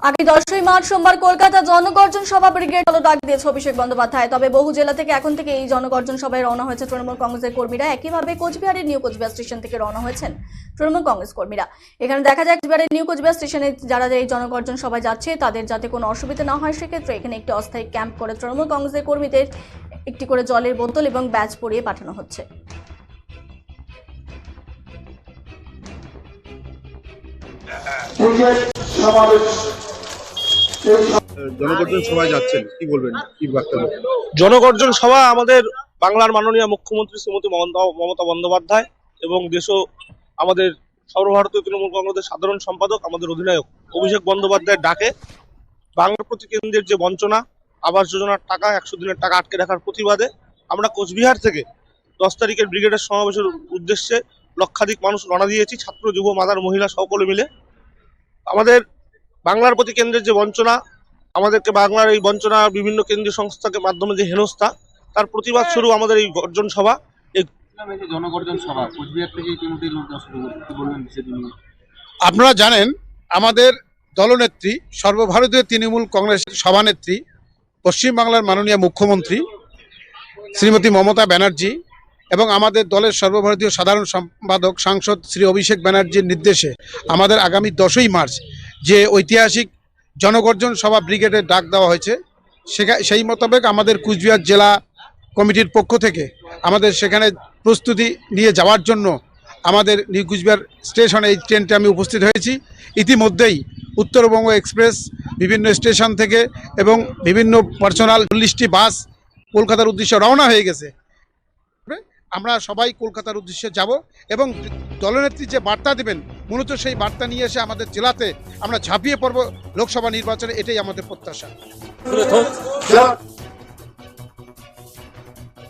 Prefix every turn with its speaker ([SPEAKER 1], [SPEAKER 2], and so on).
[SPEAKER 1] আগামী 10ই মার্চ সোমবার কলকাতা জনগর্জন সভা ব্রিগেড দল ডাক দিয়েছে অভিষেক বন্দ্যোপাধ্যায়। তবে বহু জেলা থেকে এখন থেকে এই জনগর্জন সভায় রওনা হয়েছে তৃণমূল কংগ্রেসের কর্মীরা। একইভাবে কোচবিহারের নিউ কোচবিহার স্টেশন থেকে রওনা হয়েছেন তৃণমূল কংগ্রেস কর্মীরা। এখানে দেখা যায় কোচবিহারের নিউ কোচবিহার স্টেশনে যারা এই জনগর্জন সভায় যাচ্ছে তাদের যাতে কোনো অসুবিধা না হয় সেক্ষেত্রে এখানে একটি অস্থায়ী ক্যাম্প করে তৃণমূল কংগ্রেসের কর্মীদের একটি করে জলের বোতল এবং ব্যাজ পরিয়ে পাঠানো হচ্ছে।
[SPEAKER 2] জনগর্জন সভায় যাচ্ছেন, কি বলবেন, কি বার্তা?
[SPEAKER 3] জনগর্জন সভা আমাদের বাংলার মাননীয় মুখ্যমন্ত্রী শ্রীমতী মমতা বন্দ্যোপাধ্যায় এবং আমাদের সর্বভারতীয় তৃণমূল কংগ্রেসের সাধারণ সম্পাদক আমাদের অধিনায়ক অভিষেক বন্দ্যোপাধ্যায়ের ডাকে বাংলার প্রতি কেন্দ্রের যে বঞ্চনা, আবাস যোজনার টাকা 100 দিনের টাকা আটকে রাখার প্রতিবাদে আমরা কোচবিহার থেকে 10 তারিখের ব্রিগেডের সমাবেশের উদ্দেশ্যে লক্ষাধিক মানুষ রওনা দিয়েছি। ছাত্র, যুব, মাদার, মহিলা সকলে মিলে আমাদের বাংলার প্রতি কেন্দ্রের যে বঞ্চনা, আমাদেরকে বাংলার এই বঞ্চনা বিভিন্ন কেন্দ্রীয় সংস্থাকে মাধ্যমে যে হেনস্থা, তার প্রতিবাদ স্বরূপ আমাদের এই গর্জন সভা।
[SPEAKER 4] জনগর্জন সভা কোচবিহার থেকে ইতিমধ্যেই বলবেন।
[SPEAKER 2] আপনারা জানেন আমাদের দলনেত্রী সর্বভারতীয় তৃণমূল কংগ্রেসের সভানেত্রী পশ্চিমবাংলার মাননীয় মুখ্যমন্ত্রী শ্রীমতী মমতা ব্যানার্জি এবং আমাদের দলের সর্বভারতীয় সাধারণ সম্পাদক সাংসদ শ্রী অভিষেক ব্যানার্জির নির্দেশে আমাদের আগামী 10ই মার্চ যে ঐতিহাসিক জনগর্জন সভা ব্রিগেডের ডাক দেওয়া হয়েছে, সেই মোতাবেক আমাদের কুচবিহার জেলা কমিটির পক্ষ থেকে আমাদের সেখানে প্রস্তুতি নিয়ে যাওয়ার জন্য আমাদের নিউ কুচবিহার স্টেশনে এই ট্রেনটি আমি উপস্থিত হয়েছি। ইতিমধ্যেই উত্তরবঙ্গ এক্সপ্রেস বিভিন্ন স্টেশন থেকে এবং বিভিন্ন পার্সোনাল 40টি বাস কলকাতার উদ্দেশ্যে রওনা হয়ে গেছে। আমরা সবাই কলকাতার উদ্দেশ্যে যাব এবং দলনেত্রী যে বার্তা দেবেন মূলত সেই বার্তা নিয়ে এসে আমাদের জেলাতে আমরা ঝাঁপিয়ে পড়ব লোকসভা নির্বাচনে, এটাই আমাদের প্রত্যাশা।